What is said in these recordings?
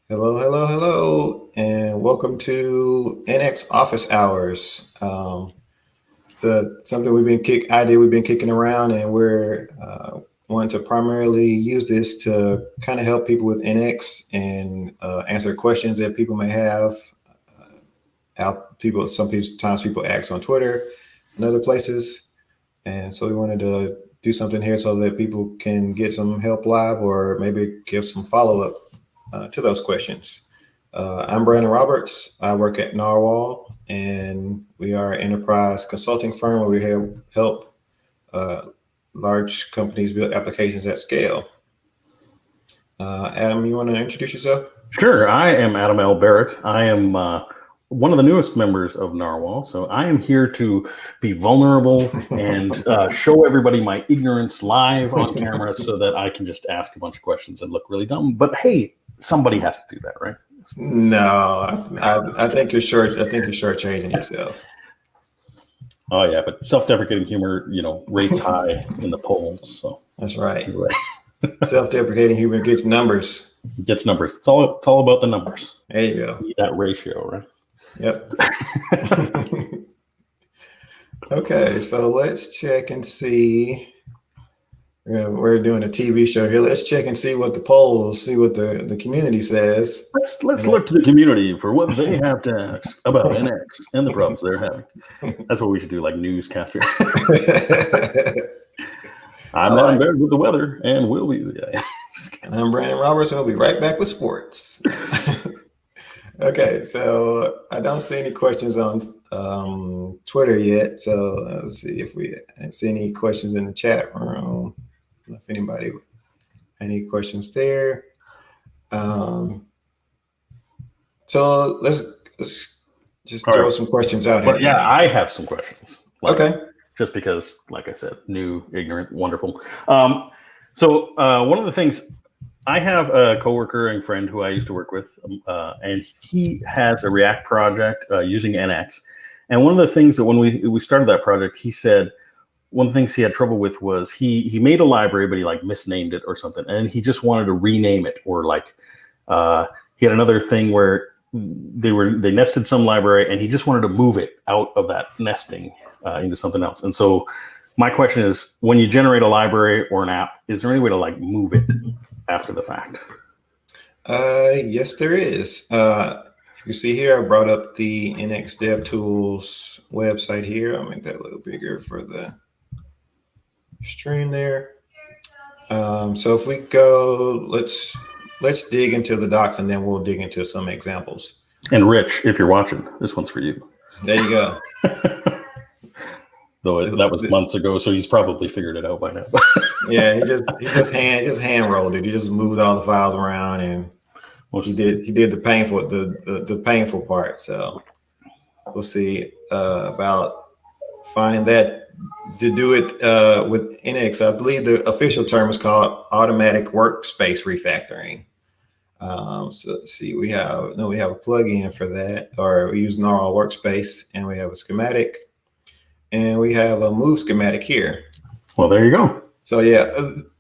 Hello, hello, hello, and welcome to NX Office Hours. It's something we've been kicking around, and we're wanting to primarily use this to kind of help people with NX and answer questions that people may have. Sometimes people ask on Twitter and other places, and so we wanted to do something here so that people can get some help live or maybe give some follow up to those questions. I'm Brandon Roberts. I work at Narwhal, and we are an enterprise consulting firm where we help uh, large companies build applications at scale. Adam, you want to introduce yourself? Sure. I am Adam L. Barrett. I am one of the newest members of Narwhal. So I am here to be vulnerable and show everybody my ignorance live on camera so that I can just ask a bunch of questions and look really dumb. But hey, somebody has to do that, right? No, I think you're short. I think you're shortchanging yourself. Oh, yeah. But self-deprecating humor, rates high in the polls. So That's right. anyway, Self-deprecating humor gets numbers. it gets numbers. It's all about the numbers. There you go. That ratio, right? Yep. Okay, so let's check and see. We're doing a TV show here. Let's check and see what the community says. Let's look to the community for what they have to ask about NX and the problems they're having. That's what we should do, like newscaster. I'm not in bed with the weather, and we'll be. And I'm Brandon Roberts, and we'll be right back with sports. Okay, so I don't see any questions on Twitter yet. So let's see if we see any questions in the chat room. If anybody any questions there. So let's just throw some questions out here. But yeah, I have some questions. Okay. Just because, like I said, new, ignorant, wonderful. So one of the things, I have a coworker and friend who I used to work with, and he has a React project using NX. And one of the things that when we started that project, he said one of the things he had trouble with was he made a library, but he like misnamed it or something, and he just wanted to rename it, or like he had another thing where they nested some library, and he just wanted to move it out of that nesting into something else. And so my question is, when you generate a library or an app, is there any way to like move it after the fact? Yes, there is. If you see here, I brought up the NX DevTools website here. I'll make that a little bigger for the stream there. So if we go, let's dig into the docs, and then we'll dig into some examples. And Rich, if you're watching, this one's for you. There you go. Though that was months ago, so he's probably figured it out by now. Yeah, he just hand rolled it. He just moved all the files around, and he did the painful part. So we'll see about finding that to do it with NX. I believe the official term is called automatic workspace refactoring. So let's see, we have a plugin for that, or we use Narwhal Workspace, and we have a schematic, and we have a move schematic here. Well, there you go. So yeah.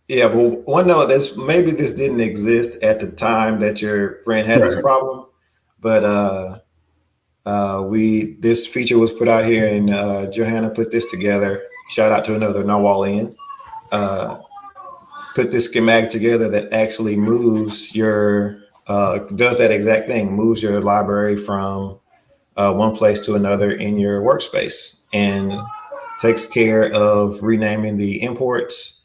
Well, one note is maybe this didn't exist at the time that your friend had this problem, but this feature was put out here, and Johanna put this together. Shout out to another Narwhalian. Put this schematic together that actually moves does that exact thing, moves your library from one place to another in your workspace, and takes care of renaming the imports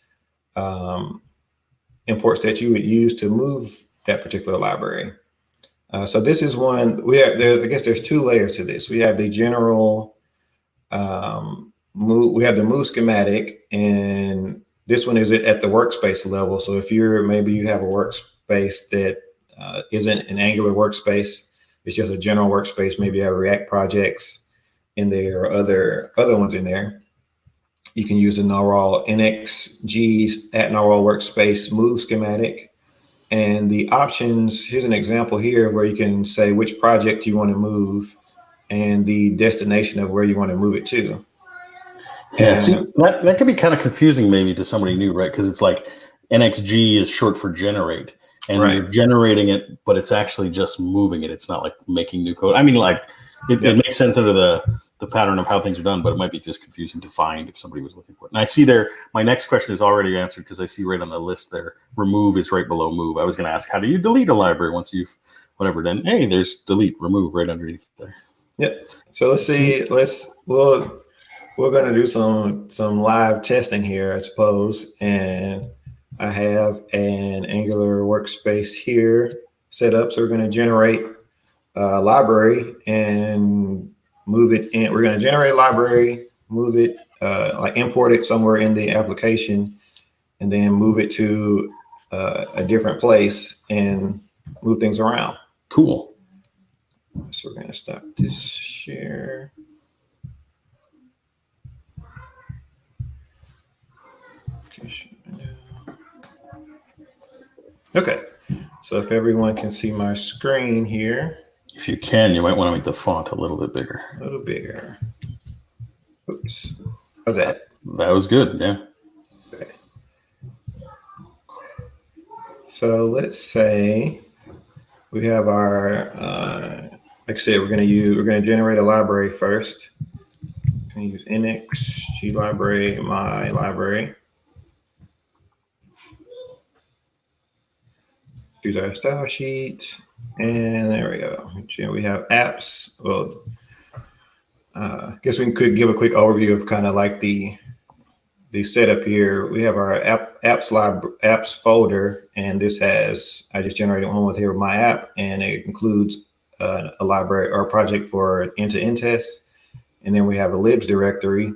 that you would use to move that particular library. So this is one I guess there's two layers to this. We have the general move. We have the move schematic, and this one is at the workspace level. So if you have a workspace that isn't an Angular workspace, it's just a general workspace. Maybe you have React projects in there or other ones in there. You can use the Narwhal NXG at Narwhal Workspace move schematic. And the options, here's an example here where you can say which project you want to move and the destination of where you want to move it to. Yeah, see, that could be kind of confusing maybe to somebody new, right? Because it's like NXG is short for generate. and Right. you're generating it, but it's actually just moving it. It's not like making new code. I mean, like it makes sense under the pattern of how things are done, but it might be just confusing to find if somebody was looking for it. And I see there, my next question is already answered because I see right on the list there, remove is right below move. I was going to ask, how do you delete a library once you've whatever done? Hey, there's delete, remove right underneath there. Yep. So let's see. We're going to do some live testing here, I suppose. And I have an Angular workspace here set up. So we're going to generate a library and move it in. We're going to generate a library, move it, like import it somewhere in the application, and then move it to a different place and move things around. Cool. So we're going to stop this share. Okay, so if everyone can see my screen here. If you can, you might want to make the font a little bit bigger. A little bigger. Oops. How's that? That was good, yeah. Okay. So let's say we have our, like I said, we're going to generate a library first. We're going to use NX, G library, my library. Choose our style sheet, and there we go. We have apps. Well, I guess we could give a quick overview of kind of like the setup here. We have our apps folder, and this has, I just generated one with here with my app, and it includes a library or a project for end-to-end tests. And then we have a libs directory.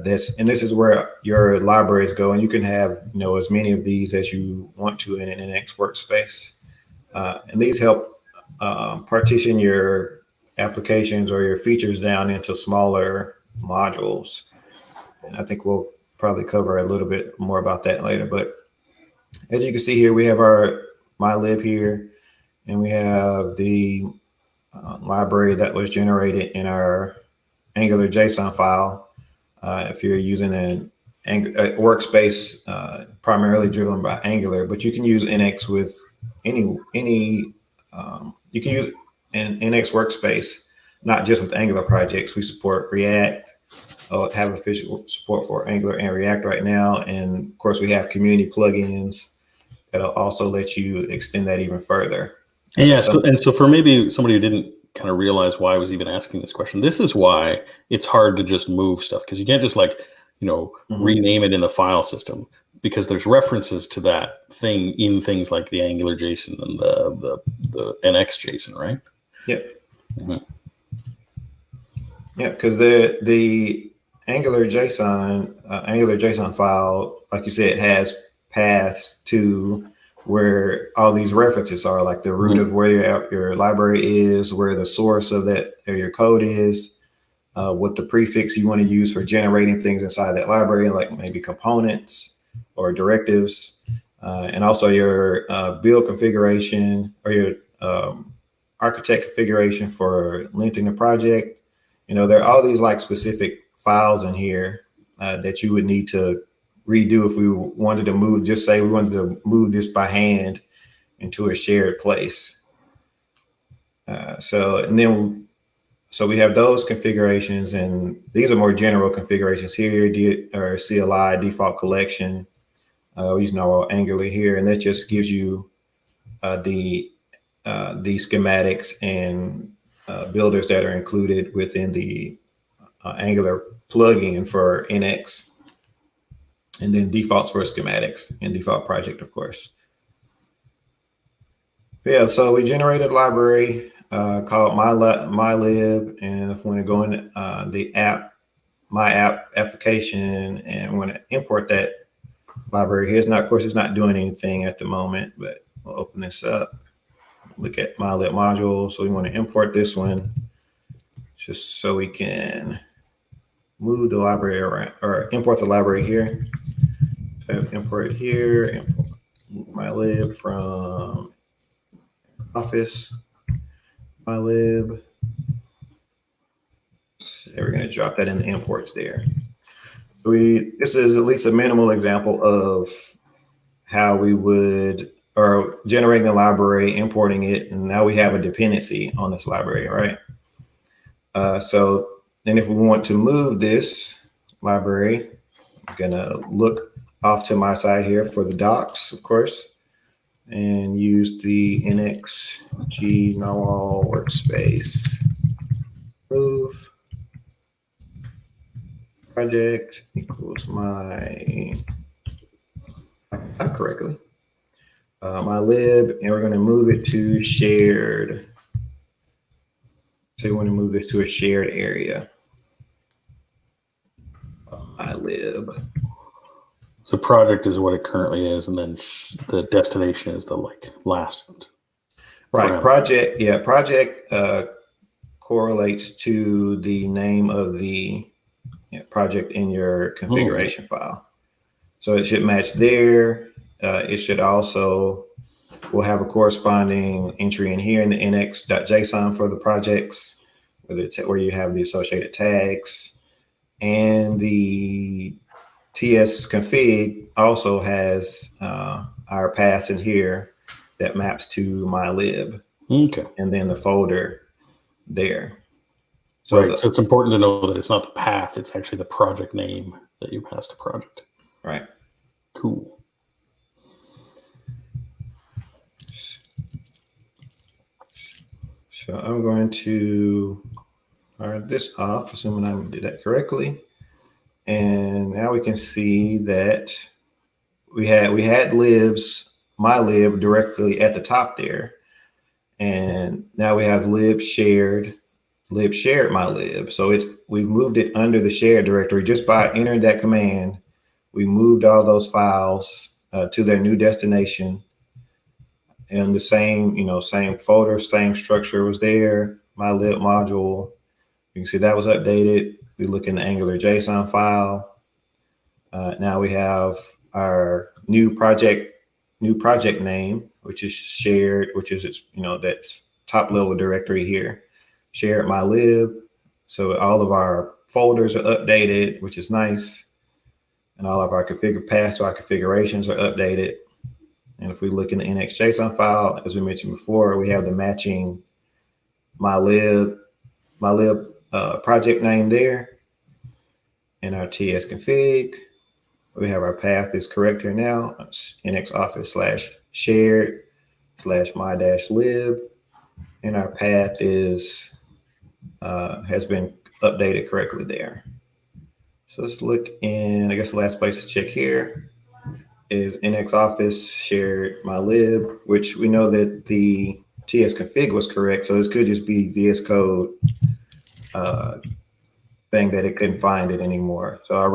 This is where your libraries go, and you can have as many of these as you want to in an NX workspace. And these help partition your applications or your features down into smaller modules. And I think we'll probably cover a little bit more about that later. But as you can see here, we have our mylib here, and we have the library that was generated in our Angular JSON file. If you're using a workspace primarily driven by Angular, but you can use NX with any you can use an NX workspace, not just with Angular projects. We support React, have official support for Angular and React right now. And of course, we have community plugins that'll also let you extend that even further. Yeah. So for maybe somebody who didn't kind of realize why I was even asking this question, this is why it's hard to just move stuff, because you can't just rename it in the file system, because there's references to that thing in things like the Angular JSON and the NX JSON, right? Yep. Mm-hmm. Yeah, because the Angular JSON file, like you said, has paths to where all these references are, like the root of where your library is, where the source of that or your code is, what the prefix you want to use for generating things inside that library, like maybe components or directives, and also your build configuration or your architect configuration for linking the project. There are all these like specific files in here that you would need to redo if we wanted to move, just say we wanted to move this by hand into a shared place. So we have those configurations, and these are more general configurations here, or CLI default collection. Using our Angular here, and that just gives you the schematics and builders that are included within the Angular plugin for NX, and then defaults for schematics and default project, of course. Yeah, so we generated a library called mylib, and if we want to go in the my app application and want to import that library here, of course, it's not doing anything at the moment, but we'll open this up. Look at mylib module. So we want to import this one just so we can move the library around, or import the library here. So import it here, import mylib from Office, mylib. So we're going to drop that in the imports there. This is at least a minimal example of how we would, or generating a library, importing it, and now we have a dependency on this library, right? So then if we want to move this library, I'm gonna look off to my side here for the docs, of course, and use the NXG narwhal workspace move project equals my, if I type correctly, my lib, and we're going to move it to shared. So we want to move this to a shared area. My lib. So project is what it currently is, and then the destination is the like last. Right. parameter. Project. Yeah. Project correlates to the name of the project in your configuration file. So it should match there. It should also, we'll have a corresponding entry in here in the nx.json for the projects, where you have the associated tags. And the TS config also has our paths in here that maps to my lib. Okay. And then the folder there. So, right. So it's important to know that it's not the path, it's actually the project name that you pass to project. Right. Cool. So I'm going to fire this off, assuming I did that correctly. And now we can see that we had libs, my lib directly at the top there. And now we have lib shared my lib. So we moved it under the shared directory just by entering that command. We moved all those files to their new destination, and the same folder, same structure was there. My lib module, you can see that was updated. We look in the Angular JSON file. Now we have our new project name, which is shared, which is that top level directory here. Shared my lib. So all of our folders are updated, which is nice. And all of our paths to our configurations are updated. And if we look in the NX.json file, as we mentioned before, we have the matching my lib project name there. And our TS config. We have our path is correct here now. It's nxoffice/shared/my-lib. And our path is has been updated correctly there. So let's look in, I guess the last place to check here is NX shared my lib, which we know that the TS config was correct. So this could just be VS Code saying that it couldn't find it anymore. So I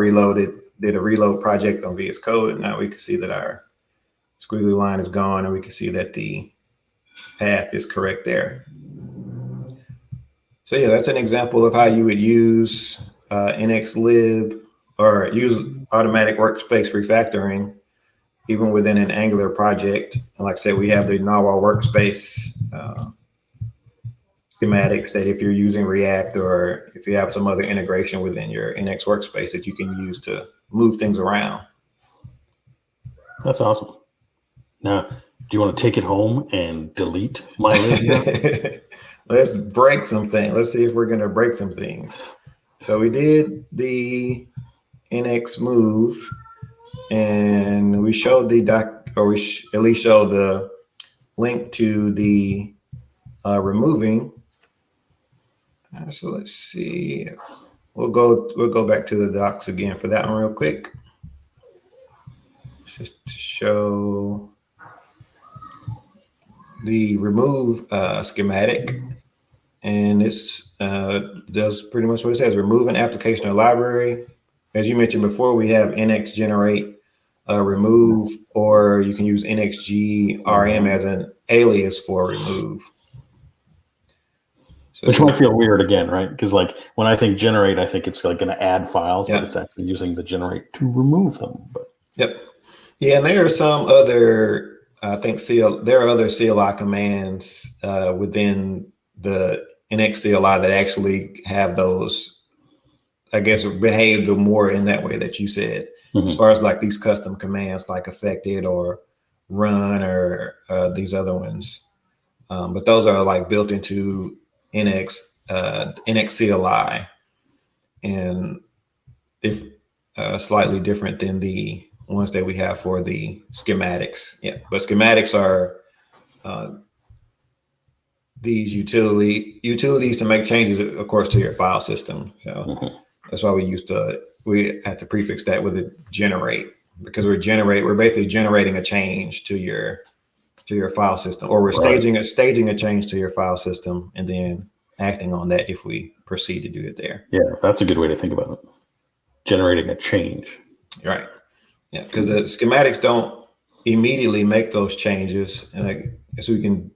did a reload project on VS Code, and now we can see that our squiggly line is gone, and we can see that the path is correct there. So yeah, that's an example of how you would use NXLib or use automatic workspace refactoring even within an Angular project. And like I said, we have the Narwhal workspace schematics that if you're using React or if you have some other integration within your NX workspace that you can use to move things around. That's awesome. Now, do you want to take it home and delete my lib? Let's break some things. Let's see if we're going to break some things. So we did the NX move, and we showed the at least showed the link to the removing. So let's see. We'll go back to the docs again for that one real quick, just to show the remove schematic. And this does pretty much what it says: remove an application or library. As you mentioned before, we have NX generate remove, or you can use NXG RM as an alias for remove. So which might feel weird again, right? Because like when I think generate, I think it's like going to add files, but it's actually using the generate to remove them. But yep. Yeah, and there are some other, I think there are other CLI commands within the NX CLI that actually have those, I guess, behave the more in that way that you said, as far as like these custom commands like affected or run or these other ones. But those are like built into NX CLI, and if slightly different than the ones that we have for the schematics. Yeah, but schematics are these utilities to make changes, of course, to your file system. So that's why we had to prefix that with a generate, because we're basically generating a change to your file system, or we're staging a change to your file system and then acting on that if we proceed to do it there. Yeah, that's a good way to think about it. Generating a change. Right. Yeah, because the schematics don't immediately make those changes, and I guess we can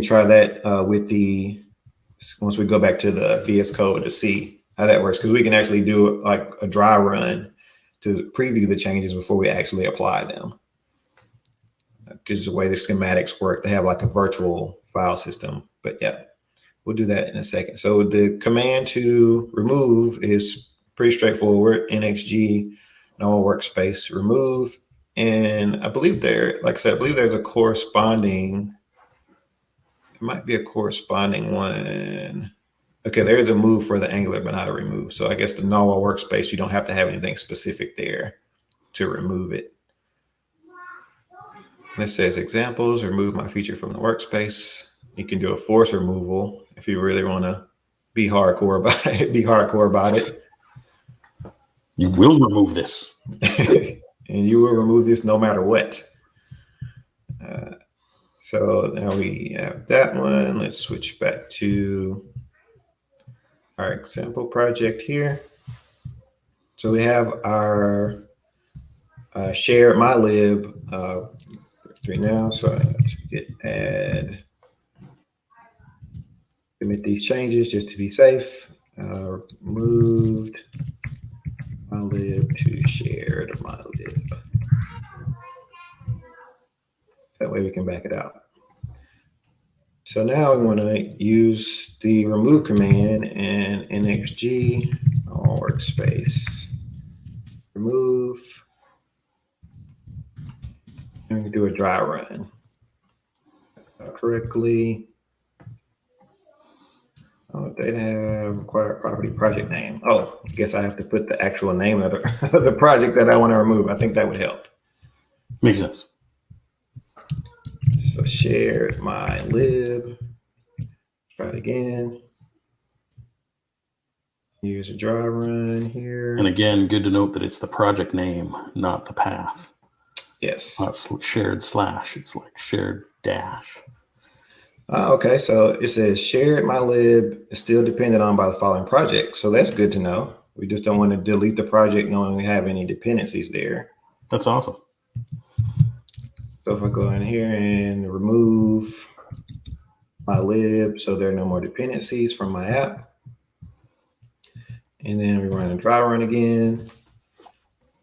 try that once we go back to the VS Code to see how that works, because we can actually do like a dry run to preview the changes before we actually apply them. Because the way the schematics work, they have like a virtual file system. But yeah, we'll do that in a second. So the command to remove is pretty straightforward. NXG normal workspace remove, and I believe there's a corresponding. It might be a corresponding one. Okay, there is a move for the Angular, but not a remove. So I guess the normal workspace, you don't have to have anything specific there to remove it. This says examples, remove my feature from the workspace. You can do a force removal if you really want to be hardcore about it. You will remove this. And you will remove this no matter what. So now we have that one. Let's switch back to our example project here. So we have our shared mylib now. So let's add, commit these changes just to be safe. Moved mylib to shared mylib. That way we can back it out. So now we want to use the remove command and NXG workspace remove, and we can do a dry run correctly. Oh, data have required property project name. Oh, I guess I have to put the actual name of the project that I want to remove. I think that would help. Makes sense. So shared mylib. Try it again. Use a dry run here. And again, good to note that it's the project name, not the path. Yes. Not shared slash. It's like shared dash. Okay, so it says shared mylib is still dependent on by the following project. So that's good to know. We just don't want to delete the project knowing we have any dependencies there. That's awesome. So if I go in here and remove mylib, so there are no more dependencies from my app. And then we run a dry run again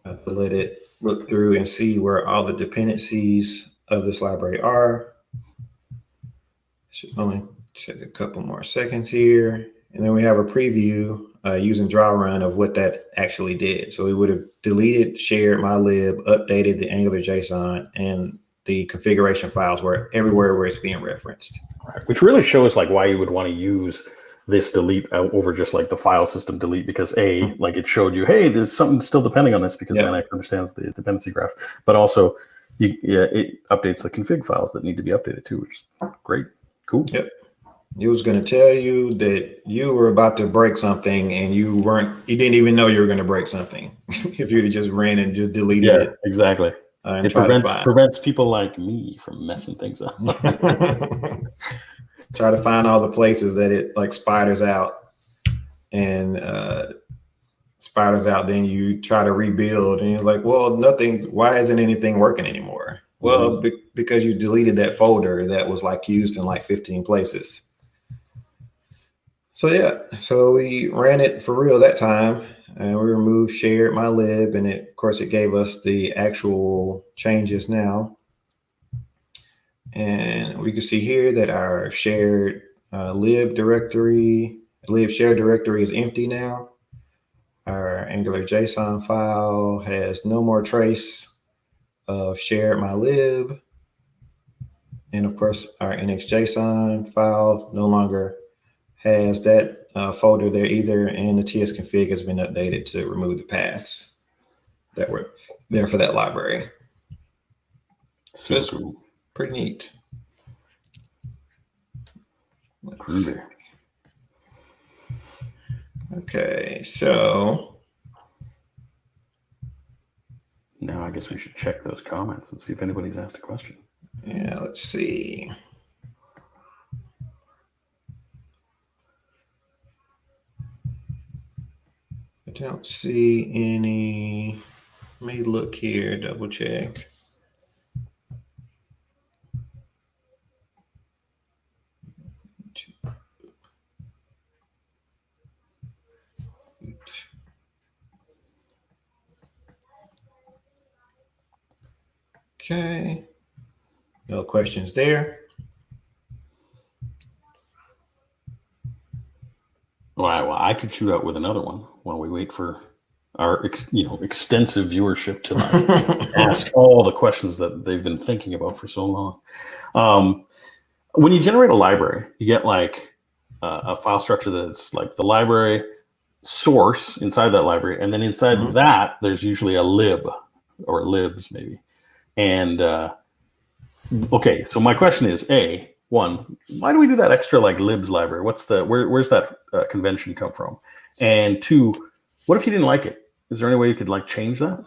to let it look through and see where all the dependencies of this library are. Should only take a couple more seconds here. And then we have a preview using dry run of what that actually did. So we would have deleted, shared mylib, updated the Angular JSON, and the configuration files were everywhere where it's being referenced. Right. Which really shows like why you would want to use this delete over just like the file system delete, because like it showed you, hey, there's something still depending on this, because NX understands the dependency graph, but also it updates the config files that need to be updated too, which is great. Cool. Yep. It was going to tell you that you were about to break something and you didn't even know you were going to break something if you'd have just ran and just deleted it. Exactly. And it prevents people like me from messing things up. Try to find all the places that it like spiders out, and then you try to rebuild and you're like, well, why isn't anything working anymore? Well, because you deleted that folder that was like used in like 15 places. So we ran it for real that time, and we removed shared mylib, and of course it gave us the actual changes now. And we can see here that our shared lib shared directory is empty now. Our Angular JSON file has no more trace of shared mylib. And of course, our NXJSON file no longer has that folder there either, and the tsconfig has been updated to remove the paths that were there for that library. So it's pretty neat. Okay, so now I guess we should check those comments and see if anybody's asked a question. Yeah, let's see. I don't see any. Let me look here, double check. Okay. No questions there. Well, I could shoot out with another one while we wait for our extensive viewership to ask all the questions that they've been thinking about for so long. When you generate a library, you get like a file structure that's like the library source inside that library, and then inside that there's usually a lib or libs maybe. And okay, so my question is, one, why do we do that extra like libs library? Where's that convention come from? And two, what if you didn't like it? Is there any way you could like change that?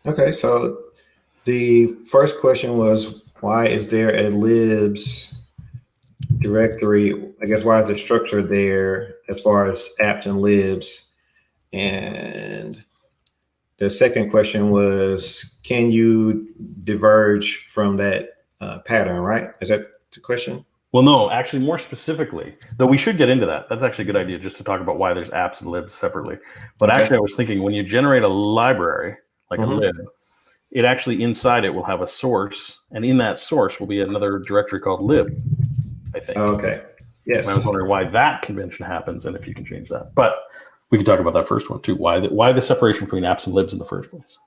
Okay, so the first question was, why is there a libs directory? I guess why is the structure there as far as apps and libs? And the second question was, can you diverge from that pattern, right? Is that the question? Well, no, actually more specifically, though we should get into that. That's actually a good idea just to talk about why there's apps and libs separately. But actually I was thinking when you generate a library, like a lib, it actually inside it will have a source, and in that source will be another directory called lib, I think. Okay. Yes. And I was wondering why that convention happens and if you can change that. But we can talk about that first one too. Why the separation between apps and libs in the first place?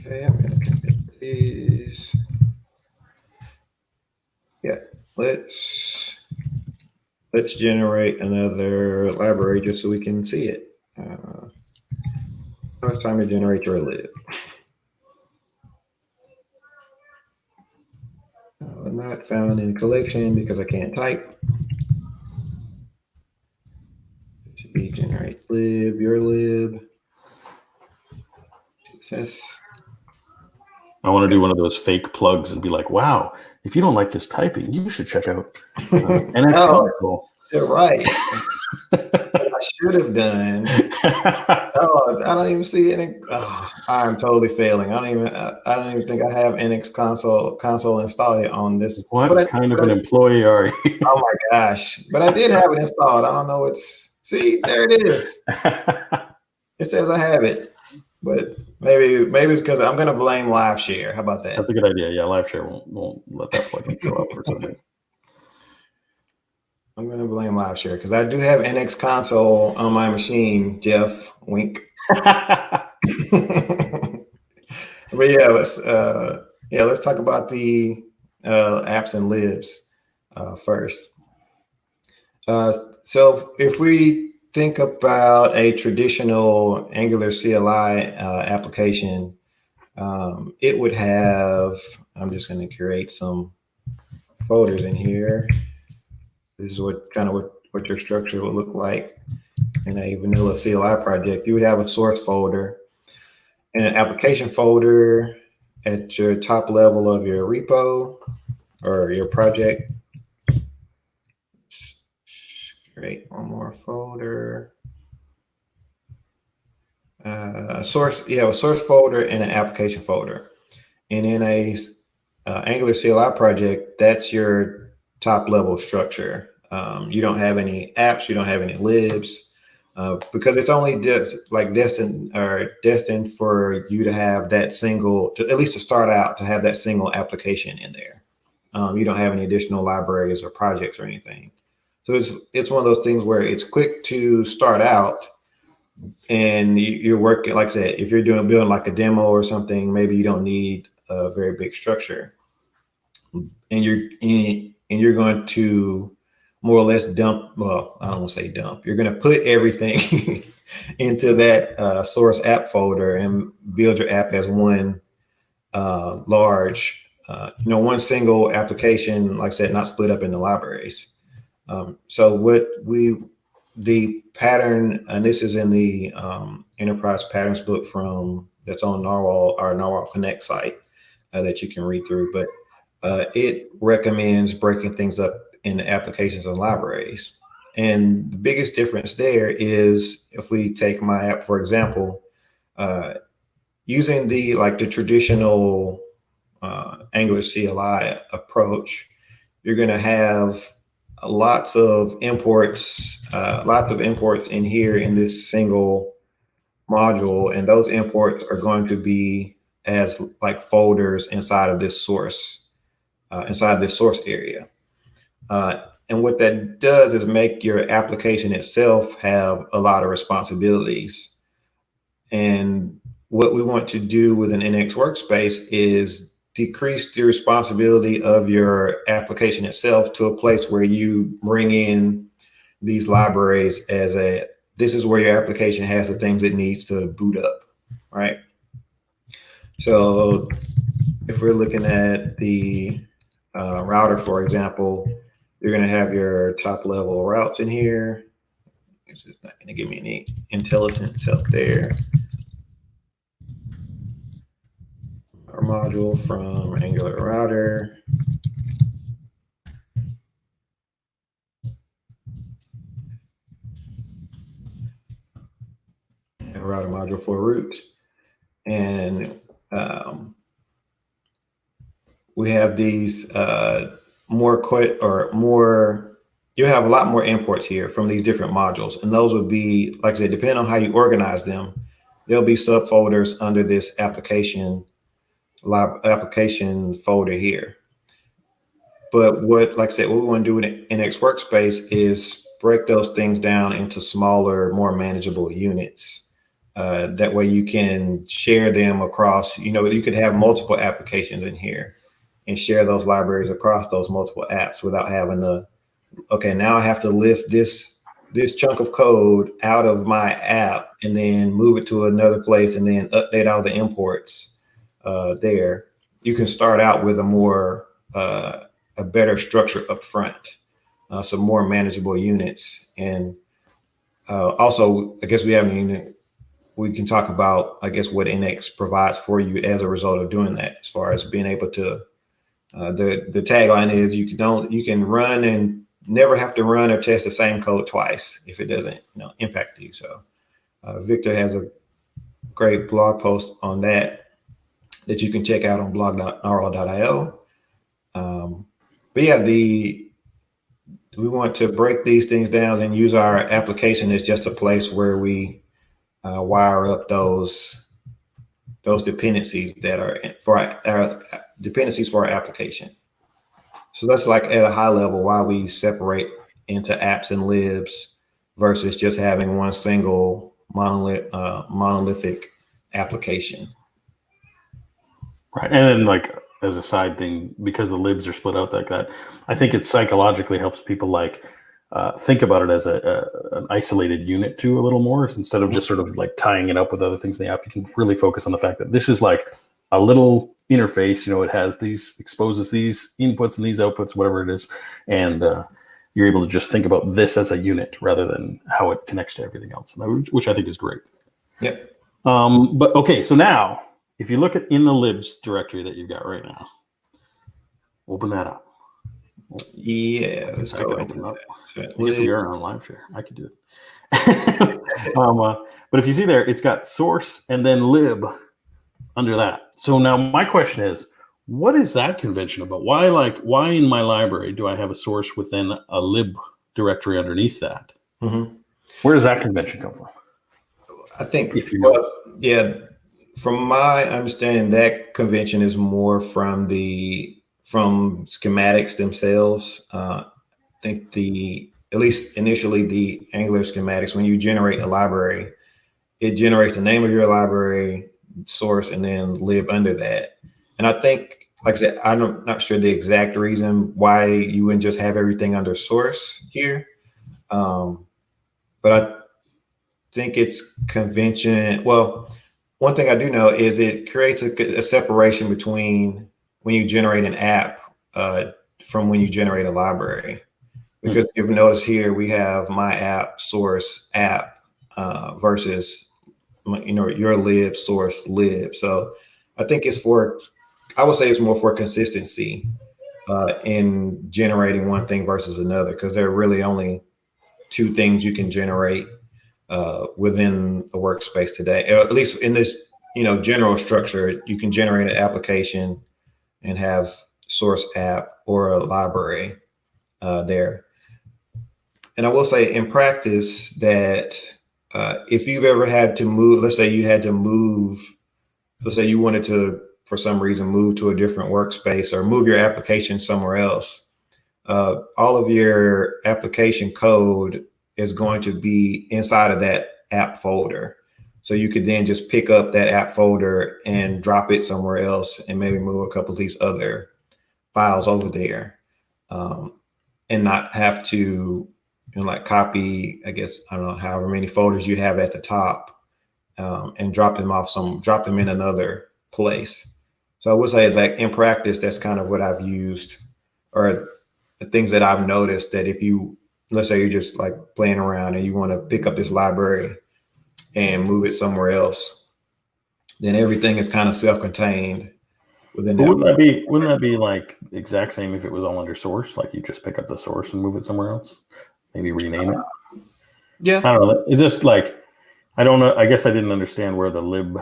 Okay, I'm going to commit these. Yeah, let's generate another library just so we can see it. Now it's time to generate your lib. Not found in collection because I can't type. It should be generate lib, your lib. Success. I want to do one of those fake plugs and be like, wow, if you don't like this typing, you should check out NX Console. You're right. I should have done. Oh, I don't even see any. Oh, I'm totally failing. I don't even think I have NX console installed on this. What kind of an employee are you? Oh my gosh! But I did have it installed. I don't know. See, there it is. It says I have it, but maybe it's because I'm going to blame LiveShare. How about that? That's a good idea. Yeah, LiveShare won't let that plugin show up for something. I'm going to blame LiveShare because I do have NX console on my machine, Jeff. Wink. But yeah, let's talk about the apps and libs first. So if we think about a traditional Angular CLI application, it would have, I'm just going to create some folders in here. This is what your structure would look like in a vanilla CLI project. You would have a source folder and an application folder at your top level of your repo or your project. Create one more folder. A source folder and an application folder. And in a Angular CLI project, that's your top level structure. You don't have any apps, you don't have any libs, because it's only destined for you to have that single, at least to start out, to have that single application in there. You don't have any additional libraries or projects or anything. So it's one of those things where it's quick to start out, and you're working, like I said, if you're building like a demo or something, maybe you don't need a very big structure, and you're going to more or less dump. Well, I don't want to say dump. You're going to put everything into that source app folder and build your app as one large, one single application. Like I said, not split up into libraries. So the pattern, and this is in the enterprise patterns book that's on our Narwhal Connect site that you can read through, but it recommends breaking things up into applications and libraries. And the biggest difference there is, if we take my app, for example, using the traditional Angular CLI approach, you're going to have lots of imports in here in this single module, and those imports are going to be as like folders inside of this source area. And what that does is make your application itself have a lot of responsibilities. And what we want to do with an NX workspace is decrease the responsibility of your application itself to a place where you bring in these libraries this is where your application has the things it needs to boot up, right? So if we're looking at the router, for example, you're going to have your top level routes in here. It's just not going to give me any intelligence up there. Our module from Angular router. And router module for root. And we have these you have a lot more imports here from these different modules. And those would be, like I said, depending on how you organize them, there'll be subfolders under this application folder here. But what we want to do in NX Workspace is break those things down into smaller, more manageable units. That way you can share them across, you could have multiple applications in here and share those libraries across those multiple apps without having to, okay, now I have to lift this chunk of code out of my app and then move it to another place and then update all the imports there. You can start out with a better structure up front, some more manageable units. And also, I guess we can talk about, I guess, what NX provides for you as a result of doing that, as far as being able to, the tagline is you can run and never have to run or test the same code twice if it doesn't impact you. So Victor has a great blog post on that you can check out on blog.narwhal.io. But yeah, we want to break these things down and use our application as just a place where we wire up those dependencies that are for our dependencies for our application. So that's like at a high level why we separate into apps and libs versus just having one single monolithic application. Right. And then as a side thing, because the libs are split out like that, I think it psychologically helps people think about it as an isolated unit too a little more, instead of just sort of tying it up with other things in the app. You can really focus on the fact that this is like a little interface. It has exposes these inputs and these outputs, whatever it is, and you're able to just think about this as a unit rather than how it connects to everything else, which I think is great. Yep. But okay, so now if you look in the libs directory that you've got right now, open that up. Yeah, let's go open up. So I guess we are on live share. I could do it. But if you see there, it's got source and then lib under that. So now my question is, what is that convention about? Why in my library do I have a source with then a lib directory underneath that? Mm-hmm. Where does that convention come from? I think, from my understanding, that convention is more from schematics themselves. I think at least initially, the Angular schematics, when you generate a library, it generates the name of your library, source, and then lib under that. And I think, like I said, I'm not sure the exact reason why you wouldn't just have everything under source here. But I think it's convention. Well, one thing I do know is it creates a separation between when you generate an app from when you generate a library. Because if you notice here, we have my app, source, app versus your lib, source, lib. So I think I would say it's more for consistency in generating one thing versus another, because there are really only two things you can generate within a workspace today. At least in this, general structure, you can generate an application and have source app or a library there. And I will say in practice that if you've ever had to move, let's say you wanted to, for some reason, move to a different workspace or move your application somewhere else, all of your application code is going to be inside of that app folder. So you could then just pick up that app folder and drop it somewhere else and maybe move a couple of these other files over there and not have to copy, I guess, I don't know, however many folders you have at the top and drop them in another place. So I would say that in practice, that's kind of what I've used, or the things that I've noticed, that if let's say you're just like playing around and you want to pick up this library and move it somewhere else, then everything is kind of self-contained within that. Wouldn't that be like the exact same if it was all under source? Like you just pick up the source and move it somewhere else, maybe rename it. Yeah. I don't know. It just I don't know. I guess I didn't understand where the lib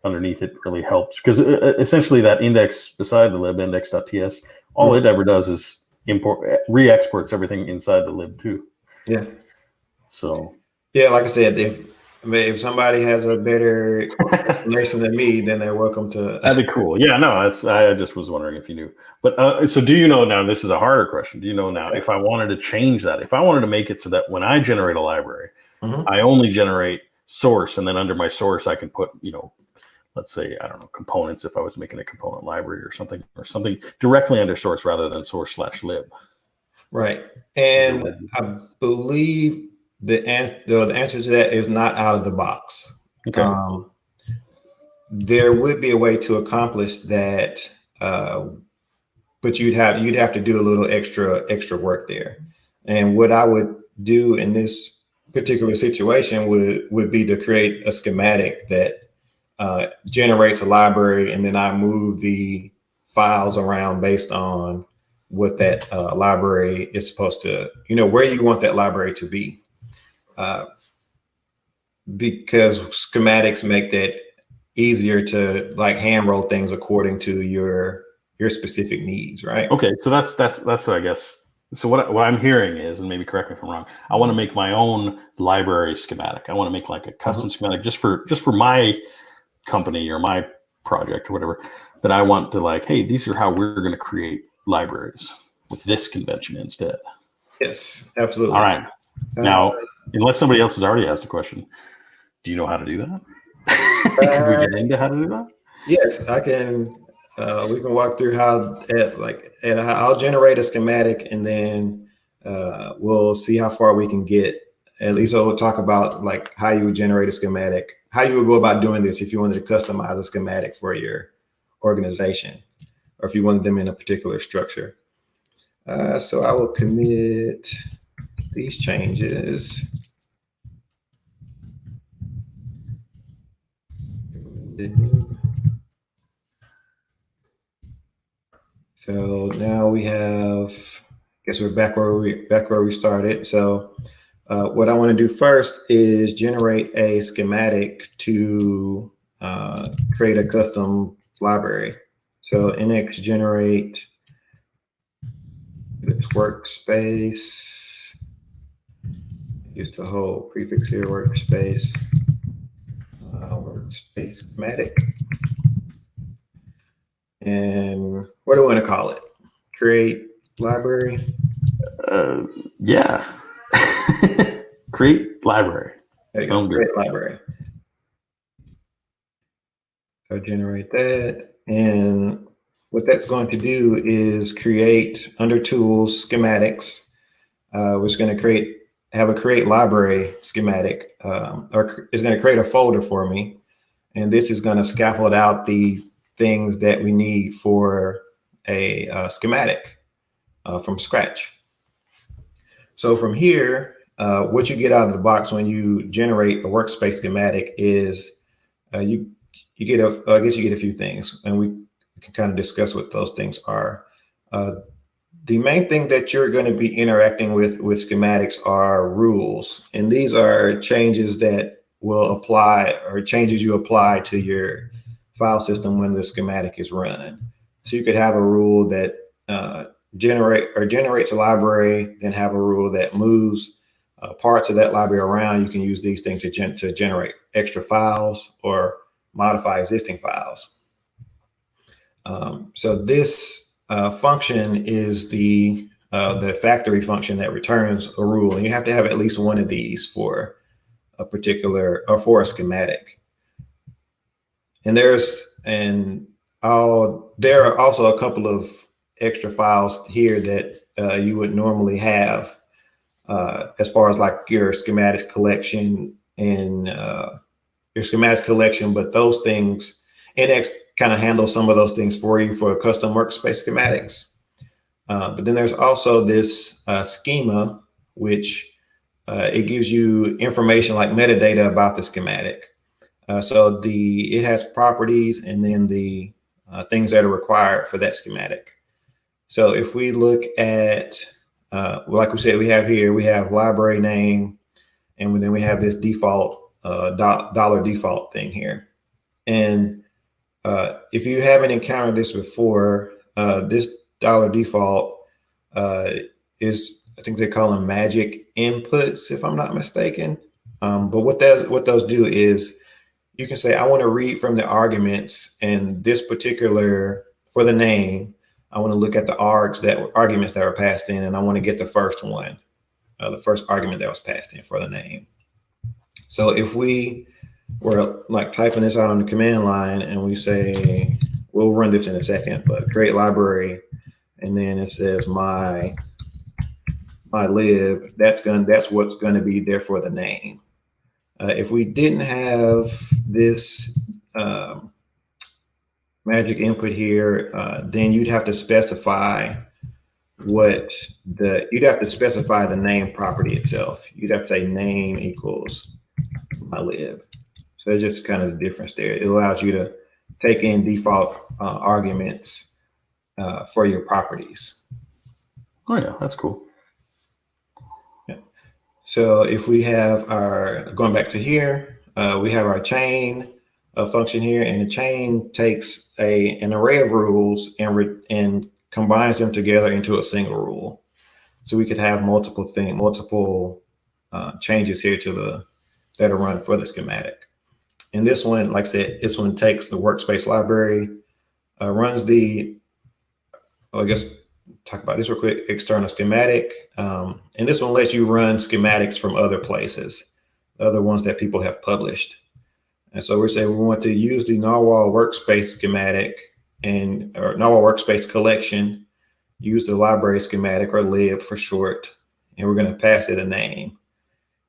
underneath it really helps, because essentially that index beside the lib, index.ts, all it ever does is re-exports everything inside the lib too. Yeah. So yeah, like I said, if somebody has a better explanation than me, then they're welcome to. That'd be cool. Yeah, no, I just was wondering if you knew. But so do you know now? This is a harder question. Do you know now if I wanted to change that? If I wanted to make it so that when I generate a library, I only generate source, and then under my source I can put, let's say, I don't know, components, if I was making a component library or something directly under source rather than source/lib. Right. And I believe the answer to that is not out of the box. Okay. There would be a way to accomplish that, but you'd have to do a little extra work there. And what I would do in this particular situation would be to create a schematic that generates a library, and then I move the files around based on what that library is supposed to, where you want that library to be. Because schematics make that easier to hand roll things according to your specific needs, right? Okay, so that's what I guess. So what I'm hearing is, and maybe correct me if I'm wrong, I want to make my own library schematic. I want to make like a custom schematic just for my company or my project or whatever, that I want to hey, these are how we're going to create libraries with this convention instead. Yes, absolutely. All right. Now, unless somebody else has already asked a question, do you know how to do that? Can we get into how to do that? Yes, I can. We can walk through how, and I'll generate a schematic, and then we'll see how far we can get. At least we'll talk about how you would generate a schematic, how you would go about doing this if you wanted to customize a schematic for your organization, or if you wanted them in a particular structure. So I will commit these changes. So now we have, I guess we're back where we started. So what I want to do first is generate a schematic to create a custom library. So NX generate this workspace. Use the whole prefix here, workspace. Workspace schematic. And what do we want to call it? Create library? Yeah. Create library. Sounds good. Create library. So generate that. And what that's going to do is create under tools schematics. We're just going to have a create library schematic, or it's going to create a folder for me. And this is going to scaffold out the things that we need for a schematic from scratch. So from here, what you get out of the box when you generate a workspace schematic is you get I guess you get a few things, and we can kind of discuss what those things are. The main thing that you're going to be interacting with schematics are rules, and these are changes that will apply, or changes you apply to your file system when the schematic is run. So you could have a rule that generates a library, then have a rule that moves parts of that library around. You can use these things to generate extra files or modify existing files. So this function is the factory function that returns a rule, and you have to have at least one of these for a particular, or for a schematic. And there are also a couple of extra files here that you would normally have as far as like your schematics collection and but those things, NX kind of handles some of those things for you for custom workspace schematics. But then there's also this schema, which it gives you information like metadata about the schematic. So it has properties and then the things that are required for that schematic. So if we look at, like we said, we have library name, and then we have this default dollar default thing here. And if you haven't encountered this before, this dollar default is, I think they call them magic inputs, if I'm not mistaken. But what those do is you can say, I want to read from the arguments, and this particular, for the name, I want to look at the arguments that were passed in, and I want to get the first one, the first argument that was passed in for the name. So if we were like typing this out on the command line, and we say, we'll run this in a second, but create library, and then it says my lib, that's what's going to be there for the name. If we didn't have this magic input here, then you'd have to specify the name property itself. You'd have to say name equals my lib. So it's just kind of the difference there. It allows you to take in default arguments for your properties. Oh yeah, that's cool. Yeah. So if we have going back to here, we have our chain function here, and the chain takes an array of rules and combines them together into a single rule. So we could have multiple changes here that are run for the schematic. And this one, like I said, this one takes the workspace library, runs I guess talk about this real quick, external schematic. And this one lets you run schematics from other places, other ones that people have published. And so we're saying we want to use the Narwhal workspace schematic or Narwhal workspace collection, use the library schematic, or lib for short, and we're going to pass it a name.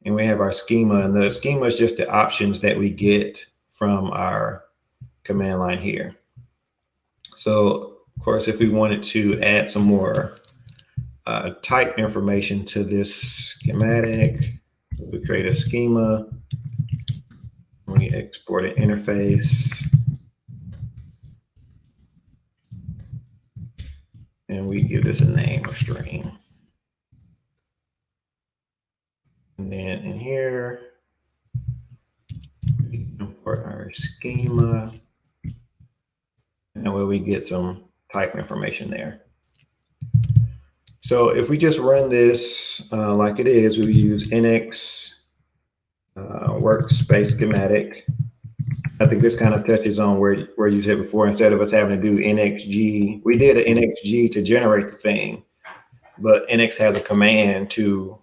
And we have our schema, and the schema is just the options that we get from our command line here. So of course, if we wanted to add some more type information to this schematic, we create a schema. We export an interface, and we give this a name, a string. And then in here, we import our schema, and that way we get some type information there. So if we just run this like it is, we use NX workspace schematic. I think this kind of touches on where you said before, instead of us having to do NXG, we did an NXG to generate the thing, but NX has a command to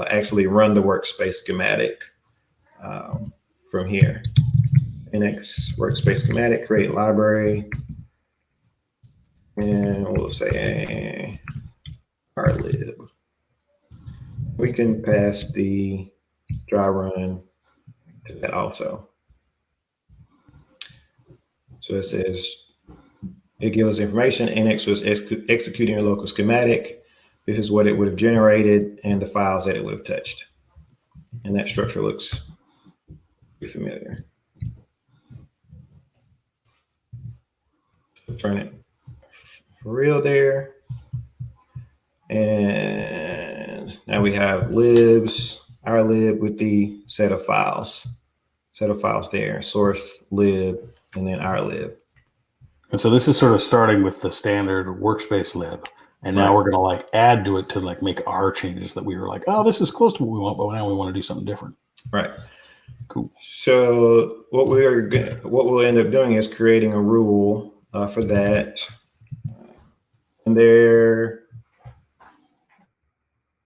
actually run the workspace schematic from here. NX workspace schematic, create library. and we'll say our lib. We can pass the dry run to that also. So it says it gives us information. NX was executing a local schematic. This is what it would have generated and the files that it would have touched. And that structure looks pretty familiar. So turn it for real there. And now we have libs, our lib with the set of files there, source, lib, and then our lib. And so this is sort of starting with the standard workspace lib. And now we're going to like add to it to like make our changes that we were like, oh, this is close to what we want, but now we want to do something different. Right. Cool. So what we'll end up doing is creating a rule for that. And there,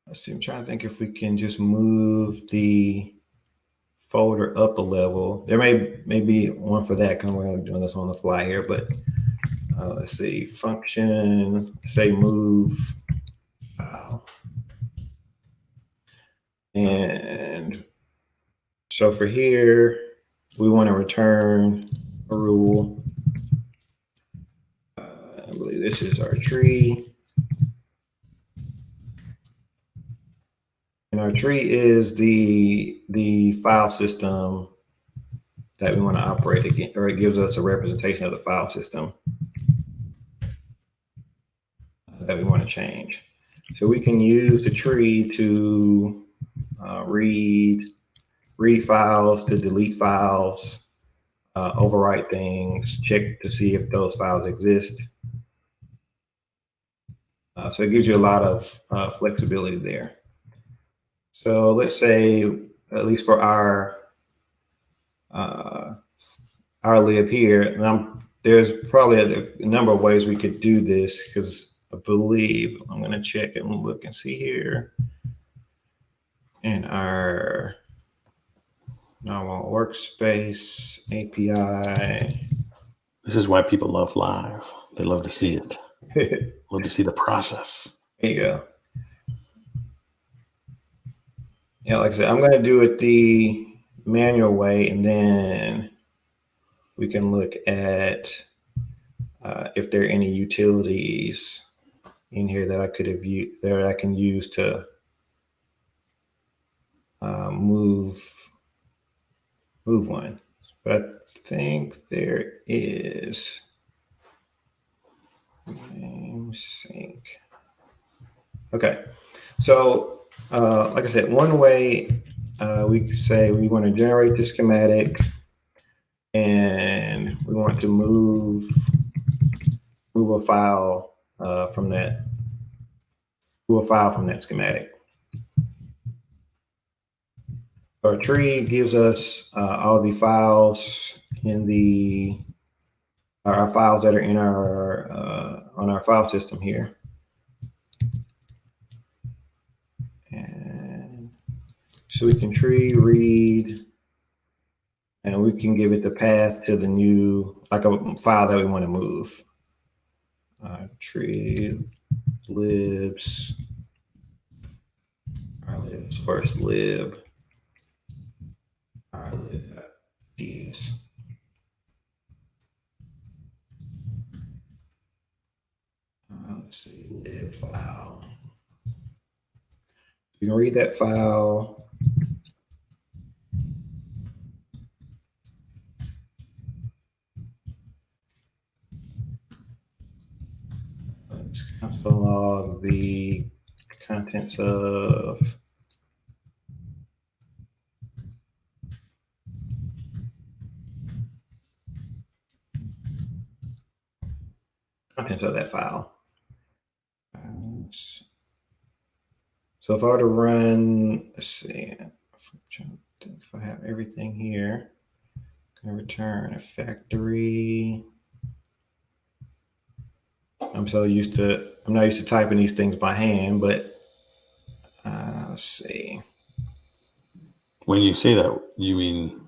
let's see, I'm trying to think if we can just move the folder up a level. There may be one for that because we're doing this on the fly here, but let's see, function, say move file. And so for here, we want to return a rule. I believe this is our tree. And our tree is the file system that we want to operate again, or it gives us a representation of the file system that we want to change. So we can use the tree to read files, to delete files, overwrite things, check to see if those files exist. So it gives you a lot of flexibility there. So let's say, at least for our lib here, and there's probably a number of ways we could do this, because I believe, I'm going to check and look and see here in our normal workspace API. This is why people love live. They love to see it. Love to see the process. There you go. Yeah, like I said, I'm going to do it the manual way, and then we can look at if there are any utilities in here that I could have used, that I can use to move one. But I think there is name sync. Okay, so like I said, one way we could say we want to generate this schematic and we want to move a file from that schematic. Our tree gives us all the files in our files that are in our on our file system here. And so we can tree read, and we can give it the path to the new, like a file that we want to move. Tree libs, our libs first lib, our lib keys. Let's see, lib file. You can read that file. Let's console log the contents of that file. So if I were to run, let's see, I'm trying to think if I have everything here, I'm going to return a factory. I'm not used to typing these things by hand, but let's see. When you say that, you mean,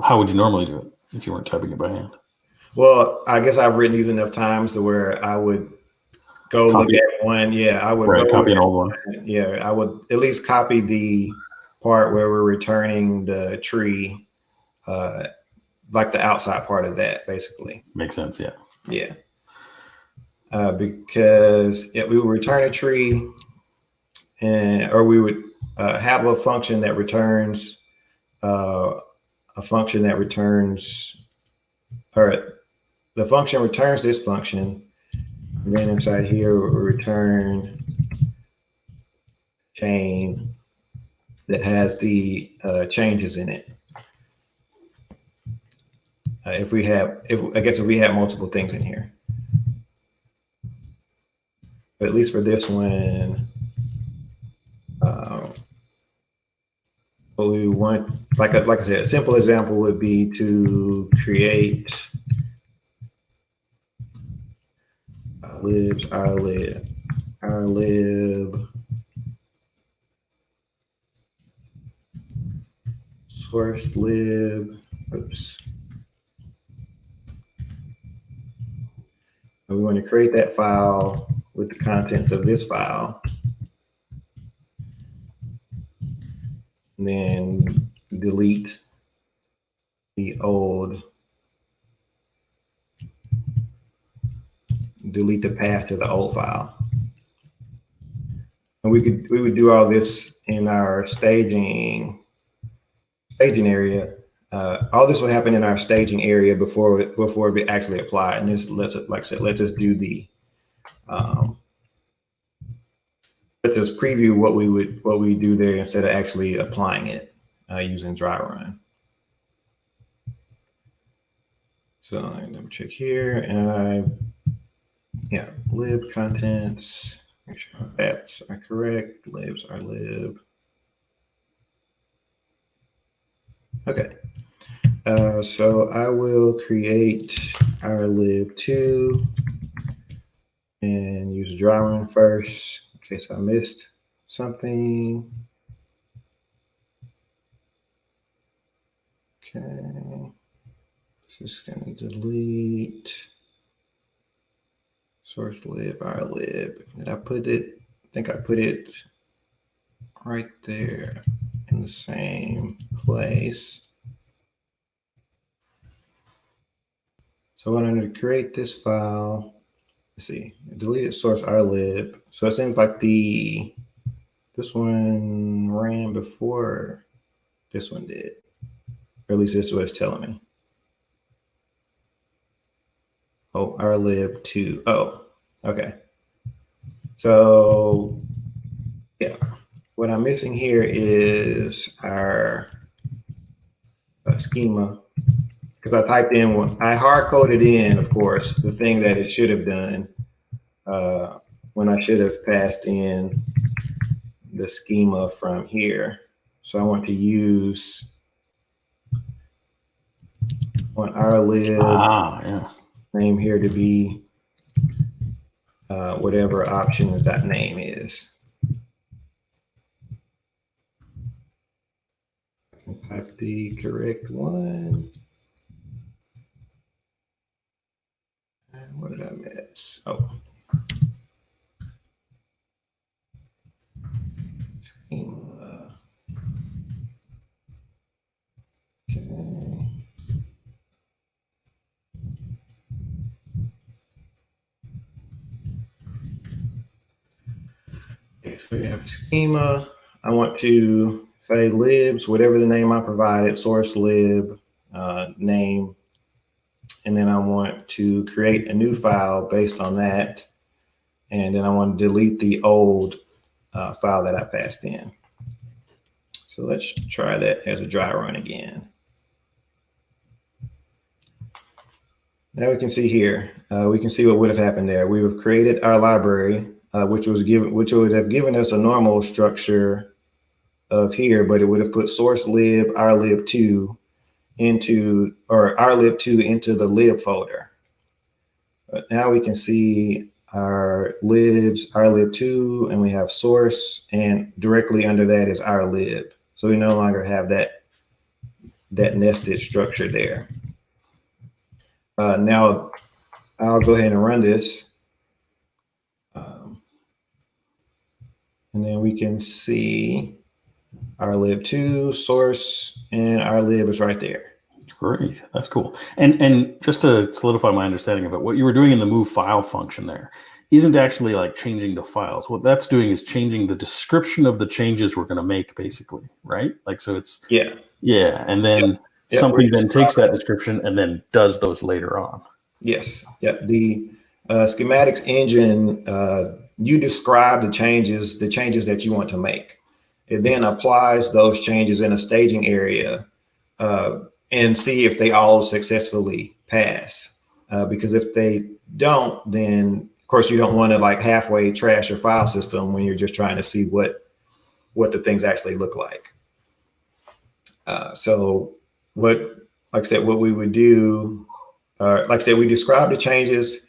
how would you normally do it if you weren't typing it by hand? Well, I guess I've written these enough times to where I would go look Copy, at one. Yeah, I would go right? look Copy an at old one. one. Yeah, I would at least copy the part where we're returning the tree, uh, like the outside part of that, basically. Makes sense. Yeah. Yeah, because yeah, we would return a tree, and or we would have a function that returns uh, a function that returns, or the function returns this function, and then inside here we'll return chain that has the changes in it. If we have, if I guess if we have multiple things in here, but at least for this one, what we want, like I said, a simple example would be to create libs, our lib source lib. Oops. And we want to create that file with the contents of this file, and then delete the old, delete the path to the old file. And we would do all this in our staging area. All this will happen in our staging area before we actually apply. And this lets us, like I said, lets us do the let us preview what we do there instead of actually applying it using dry run. So I double check here, and lib contents. Make sure paths are correct. Libs are lib. Okay. So I will create our lib2 and use dry run first in case I missed something. Okay. Just gonna delete source lib, our lib. Did I put it? I think I put it right there in the same place. So when I'm going to create this file, let's see, deleted source our lib. So it seems like this one ran before this one did, or at least this is what it's telling me. Oh, our lib 2. Oh, okay. So yeah, what I'm missing here is our schema, because I typed in I hard coded in, of course, the thing that it should have done when I should have passed in the schema from here. So I want to use our lib name here to be whatever options that name is. I can type the correct one. And what did I miss? Oh. Schema. Okay. So we have schema. I want to say libs, whatever the name I provided, source lib name. And then I want to create a new file based on that. And then I want to delete the old file that I passed in. So let's try that as a dry run again. Now we can see here, we can see what would have happened there. We have created our library, which would have given us a normal structure of here, but it would have put source lib, our lib2 into, or our lib2 into the lib folder. But now we can see our libs, our lib2, and we have source, and directly under that is our lib. So we no longer have that nested structure there. Now I'll go ahead and run this. And then we can see our lib2 source, and our lib is right there. Great, that's cool. And just to solidify my understanding of it, what you were doing in the move file function there isn't actually like changing the files. What that's doing is changing the description of the changes we're going to make, basically, right? Like, so it's yeah, and then something then takes that description and then does those later on. Yes, the schematics engine, you describe the changes that you want to make. It then applies those changes in a staging area and see if they all successfully pass. Because if they don't, then of course you don't want to like halfway trash your file system when you're just trying to see what the things actually look like. So like I said, what we would do, like I said, we describe the changes.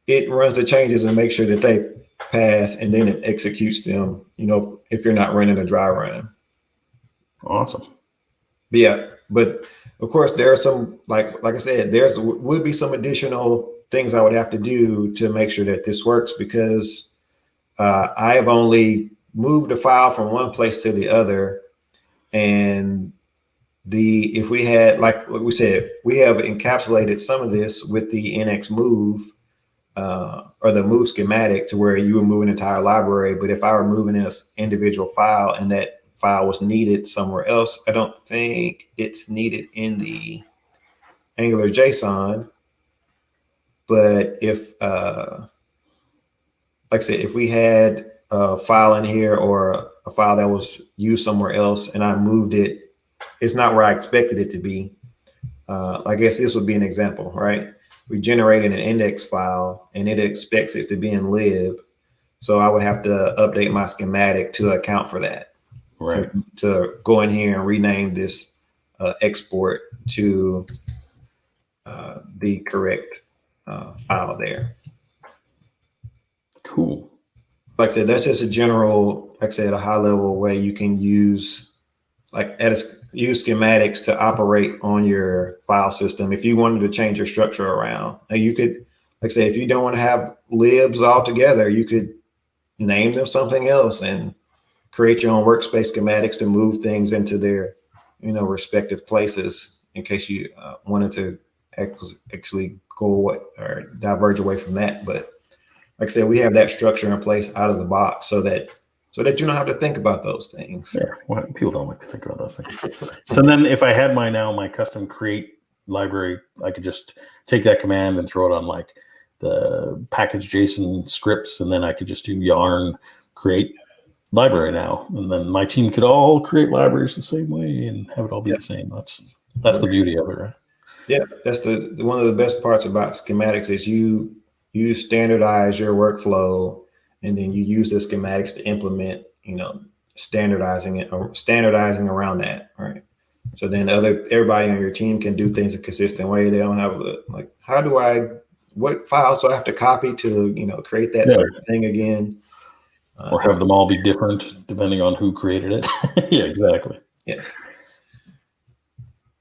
It runs the changes and makes sure that they pass, and then it executes them, if you're not running a dry run. Awesome. But of course there are some, like I said, would be some additional things I would have to do to make sure that this works, because I have only moved a file from one place to the other. And if we had, like what we said, we have encapsulated some of this with the NX move or the move schematic, to where you would move an entire library. But if I were moving in an individual file and that file was needed somewhere else, I don't think it's needed in the Angular JSON. But if, like I said, if we had a file in here or a file that was used somewhere else and I moved it, it's not where I expected it to be. I guess this would be an example, right? We generated an index file and it expects it to be in lib. So I would have to update my schematic to account for that. Right. To go in here and rename this export to the correct file there. Cool. Like I said, that's just a general, like I said, a high level way you can use schematics to operate on your file system. If you wanted to change your structure around, now you could, like I say, if you don't want to have libs all together, you could name them something else and create your own workspace schematics to move things into their, respective places, in case you wanted to actually go or diverge away from that. But like I said, we have that structure in place out of the box so that you don't have to think about those things. Yeah, well, people don't like to think about those things. So then if I had my custom create library, I could just take that command and throw it on like the package JSON scripts, and then I could just do yarn create library now. And then my team could all create libraries the same way and have it all be the same. That's the beauty of it, right? Yeah, that's one of the best parts about schematics is you standardize your workflow, and then you use the schematics to implement, standardizing around that, right? So then everybody on your team can do things a consistent way. They don't have what files do I have to copy to, create that certain thing again? Or have them all be different depending on who created it. Yeah, exactly. Yes.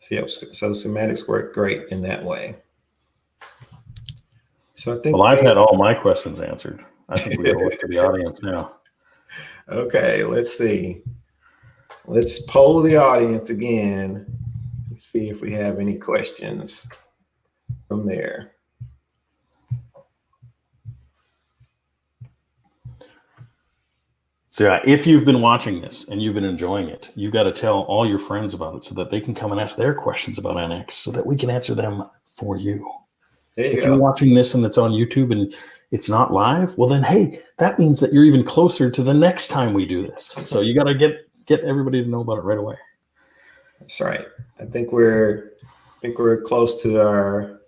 So schematics work great in that way. So I think. Well, I've had all my questions answered. I think we go look to the audience now. Okay, let's see. Let's poll the audience again and see if we have any questions from there. So yeah, if you've been watching this and you've been enjoying it, you've got to tell all your friends about it so that they can come and ask their questions about NX so that we can answer them for you. If you're watching this and it's on YouTube and it's not live, well then, hey, that means that you're even closer to the next time we do this. So you got to get everybody to know about it right away. That's right. I think we're close to our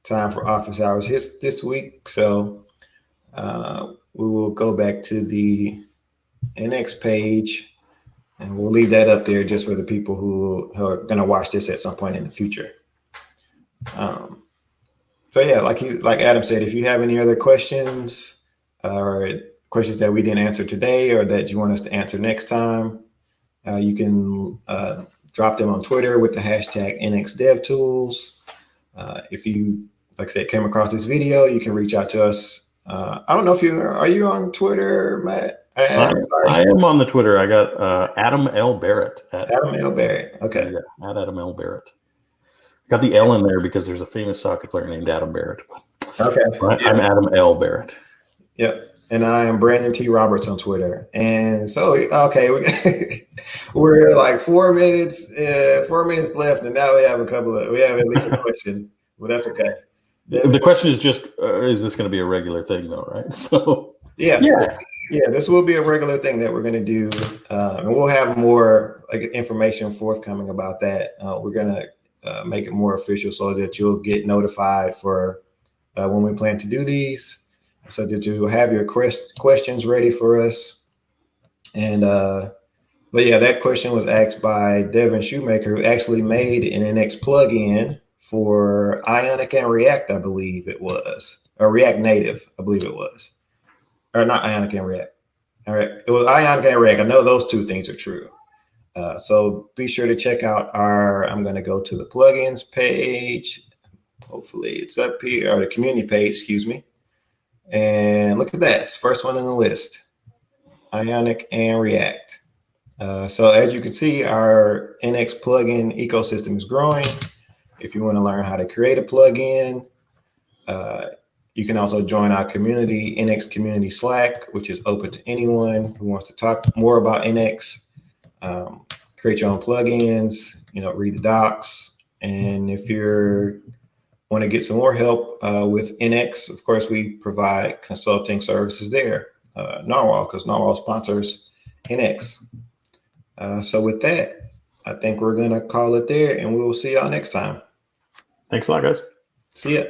time for office hours this week. So we will go back to the NX page, and we'll leave that up there just for the people who are going to watch this at some point in the future. So yeah, like Adam said, if you have any other questions or questions that we didn't answer today or that you want us to answer next time, you can drop them on Twitter with the hashtag NXDevTools. If you like I said, came across this video, you can reach out to us. I don't know if are you on Twitter, Matt? I am on the Twitter. I got Adam L. Barrett at Adam L. Barrett. Okay. Yeah, at Adam L. Barrett. Got the L in there because there's a famous soccer player named Adam Barrett. Okay. I'm Adam L. Barrett. Yep. And I am Brandon T. Roberts on Twitter. And so, okay, we're like 4 minutes, 4 minutes left, and now we have at least a question. Well, that's okay. The question is just, is this going to be a regular thing, though, right? So yeah, this will be a regular thing that we're going to do, and we'll have more information forthcoming about that. We're going to make it more official so that you'll get notified for when we plan to do these, so that you have your questions ready for us. And but yeah, that question was asked by Devin Shoemaker, who actually made an NX plugin for Ionic and React, I believe it was, or React Native, I believe it was, or not Ionic and React. All right, it was Ionic and React. I know those two things are true. So be sure to check out I'm going to go to the plugins page. Hopefully it's up here, or the community page, excuse me. And look at that, it's first one in the list, Ionic and React. So as you can see, our NX plugin ecosystem is growing. If you want to learn how to create a plugin, you can also join our community, NX Community Slack, which is open to anyone who wants to talk more about NX. Create your own plugins, read the docs. And if you want to get some more help with NX, of course, we provide consulting services there. Narwhal, because Narwhal sponsors NX. So with that, I think we're going to call it there, and we will see y'all next time. Thanks a lot, guys. See ya.